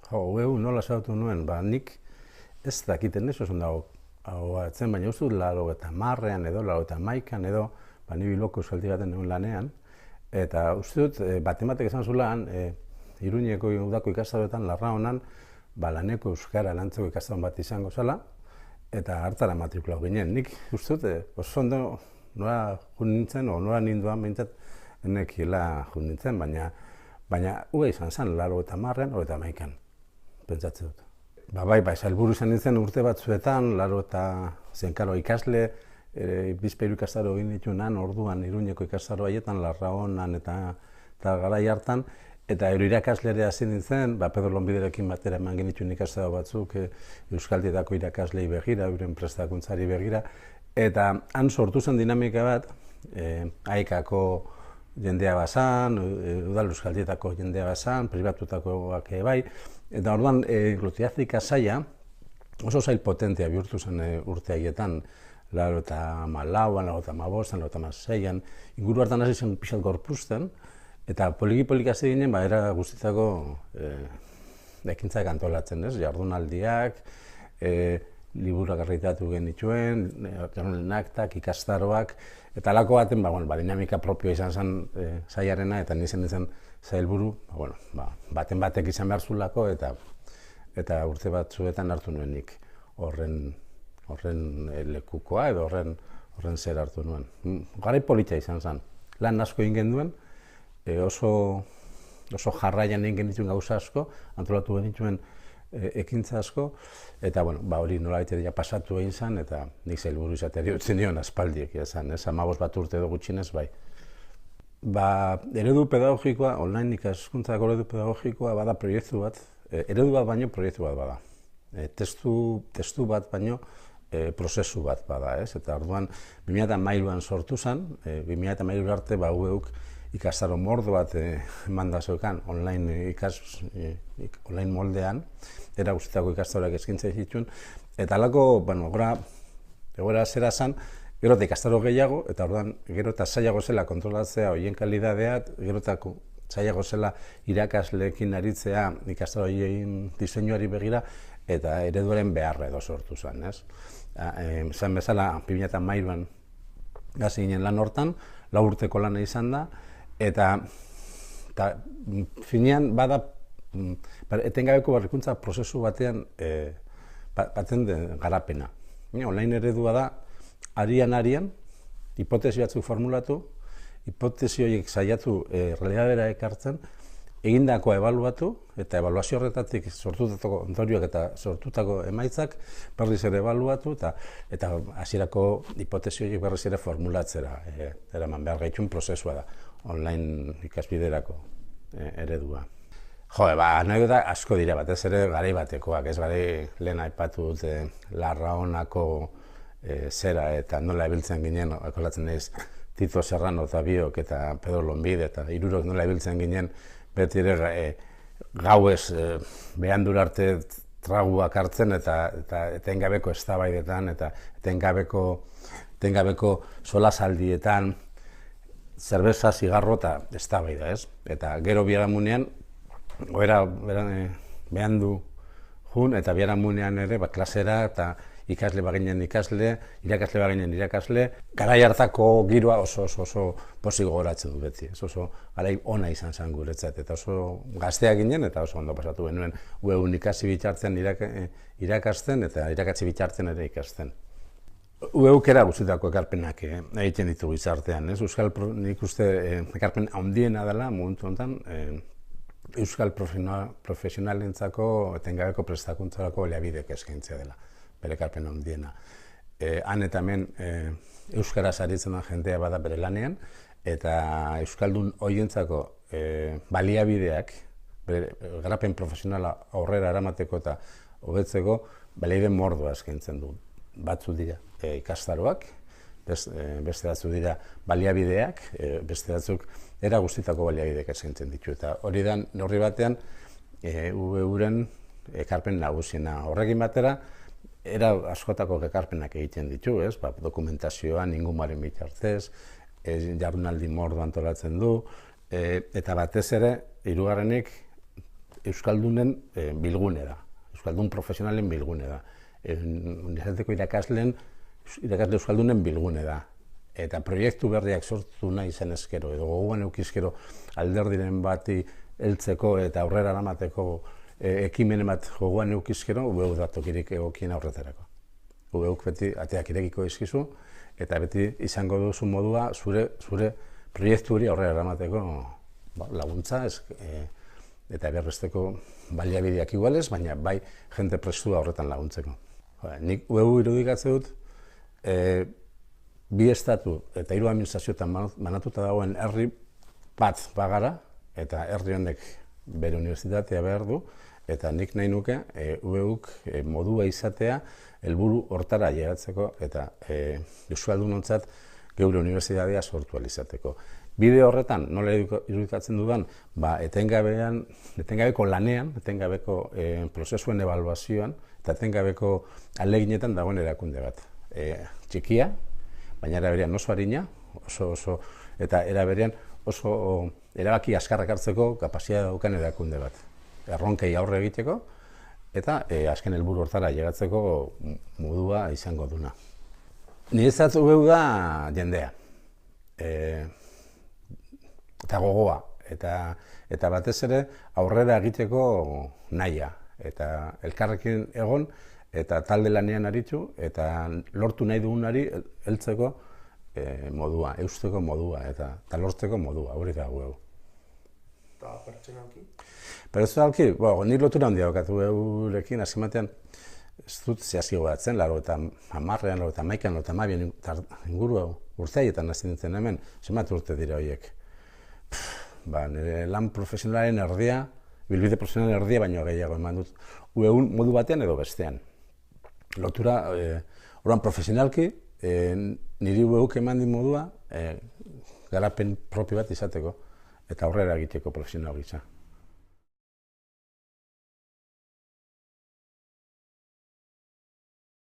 Jo, UEU nola sartu nuen, nik ez dakiten ez oso dago atzen, baina uste dut 90ean edo 91ean edo, ni Bilboko euskaldi baten egun lanean, eta uste dut baten batek esan zulan, Iruñeko udako ikastaroetan, Larraonan, laneko euskara lantzeko ikastaron bat izango zela, eta hartara matrikulau ginen. Nik uste dut, oso ondo nola jun nintzen, o nola ninduan behintzat, enekiela jun nintzen, baina ue izan zen, 90ean, 91ean, pentsatzen dut. Bai, helburu izan nintzen urte batzuetan, zenkaro ikasle, bizpairu ikastaro egin dituenan, orduan Iruñeko ikastaro haietan, Larraonan eta garai hartan, eta irakasle hasi nintzen, Pedro Lonbiderekin batera eman genituen ikastaro batzuk euskaldietako irakaslei begira, euren prestakuntzari begira, eta han sortu zen dinamika bat, AEKako jendea bazan, udal euskaldietako jendea bazan, pribatutakoak bai, eta orduan glutiazika saila oso sail potentea bihurtu zen urte haietan, 94an, 95an, 96an, inguru hartan hasi zen pixat gorpuzten, eta poliki hasi ginen, era guztietako ekintzak antolatzen, jardunaldiak, liburuak argitatu genituen, aktak, ikastaroak, eta alako baten, dinamika propioa izan zen sailarena, eta nizen nintzen sailburu, baten batek izan behar zulako, eta urte batzuetan hartu nuen nik horren lekukoa, edo horren zer hartu nuen. Garai polita izan zen, lan asko egin genduen, oso jarraian egin genituen gauza asko, antolatu genituen ekintza asko, eta hori nolabait edo pasatu egin zen, eta nik sailburu izateari utzen nion aspaldiek, 15 bat urte edo gutxinez, bai. Eredu pedagogikoa, online ikaskuntzako eredu pedagogikoa bada proiektu bat, eredu bat baino proiektu bat bada. Testu bat baino prozesu bat bada, eta orduan 2013an sortu zen, 2013 arte UEUk ikastaro mordo bat manda zeukan online moldean, era guztietako ikastaroak eskaintzen zituen, eta alako, egoera zera zen, gero eta ikastaro gehiago, eta orduan gero eta zailago zela kontrolatzea horien kalidadea, gero eta zailago zela irakasleekin aritzea ikastaro horien diseinuari begira, eta ereduaren beharra edo sortu zen, Esan bezala, 2013an hasi ginen lan hortan, 4 urteko lana izan da, eta finean bada etengabeko berrikuntza prozesu batean baten garapena. Online eredua da, arian, hipotesi batzuk formulatu, hipotesi horiek saiatu realidadera ekartzen, egindakoa ebaluatu, eta ebaluazio horretatik sortutako ondorioak eta sortutako emaitzak berriz ere ebaluatu, eta hasierako hipotesi horiek berriz ere formulatzera eraman behar gaitun prozesua da, online ikasbiderako eredua. Anekdota asko dira, batez ere garai batekoak, lehen aipatu dute Larraonako zera eta nola ebiltzen ginen, akolatzen naiz Tito Serrano eta biok eta Pedro Lonbide eta hirurok nola ebiltzen ginen, beti ere gauez behandur arte traguak hartzen eta etengabeko eztabaidetan eta etengabeko solasaldietan zerbeza, zigarro eta eztabaida, Eta gero biharamunean, behandu jun eta biharamunean ere klasera eta ikasle baginen ikasle, irakasle baginen irakasle, garai hartako giroa oso pozik gogoratzen du beti, oso garai ona izan zen guretzat, eta oso gazteak ginen eta oso ondo pasatu genuen UEUn ikasi bitartzen irakasten eta irakatsi bitartzen ere ikasten. UEUk era guztietako ekarpenak egiten ditugu izartean, nik uste ekarpen handiena dela momentu honetan, euskal profesionalentzako etengabeko prestakuntzarako baliabideak eskaintzea dela. Bere ekarpen handiena. Han eta hemen euskaraz aritzen da jendea bada bere lanean, eta euskaldun horientzako baliabideak, garapen profesionala aurrera eramateko eta hobetzeko, baliabide mordoa eskaintzen du. Batzu dira ikastaroak, beste batzuk dira baliabideak, beste batzuk era guztietako baliabideak eskaintzen ditu. Eta hori da, neurri batean, UEUren ekarpen nagusiena. Horrekin batera, era askotako ekarpenak egiten ditu, dokumentazioan, ingumaren bitartez, jardunaldi mordo antolatzen du, eta batez ere, hirugarrenik, Euskaldunen bilgune da, Euskaldun profesionalen bilgune da. Unibertsitateko irakasle Euskaldunen bilgune da. Eta proiektu berriak sortu nahi zen ezkero, edo gogoan eukizkero alderdiren bati heltzeko eta aurrera eramateko ekimenen bat gogoan eukizkero, ubeuk da tokirik egokien aurretarako. Ubeuk beti ateak irekiko izkizu, eta beti izango duzu modua zure proiektu hori aurrera eramateko laguntza, eta berresteko baliabideak igualez, baina bai jente prestua horretan laguntzeko. Nik ubeuk irudikatze dut, bi estatu eta 3 administrazioetan banatuta dagoen herri bat bagara, eta herri honek bere unibertsitatea behar du, eta nik nahi nuke ubeuk modua izatea helburu hortara ailegatzeko eta euskaldunontzat geure unibertsitatea sortu ahal izateko. Bide horretan, nola irudikatzen dudan, etengabeko lanean, etengabeko prozesuen ebaluazioan, eta etengabeko ahaleginetan dagoen erakunde bat. Txikia, baina era berean oso arina, eta era berean oso erabaki azkarrak hartzeko kapazitatea daukan erakunde bat. Erronkei aurre egiteko, eta azken helburu hortara ailegatzeko modua izango duna. Niretzat ubeu da jendea, eta gogoa, eta batez ere aurrera egiteko nahia, eta elkarrekin egon, eta talde lanean aritu, eta lortu nahi dugunari heltzeko modua, eusteko modua, eta lortzeko modua, hori da gu. Eta pertsonalki? Pertsonalki, nik lotura handia daukatu eurekin, azken batean, ez dut zehazki gogatzen, 80an, 81an, 82an inguru urteaietan hasi nintzen hemen, zenbat urte dira horiek. Nire lan profesionalaren erdia, bilbide profesionalen erdia baino gehiago eman dut, ueun modu batean edo bestean. Lotura, oran profesionalki, niri ueuk eman di modua, garapen propio bat izateko, eta aurrera egiteko profesional gisa.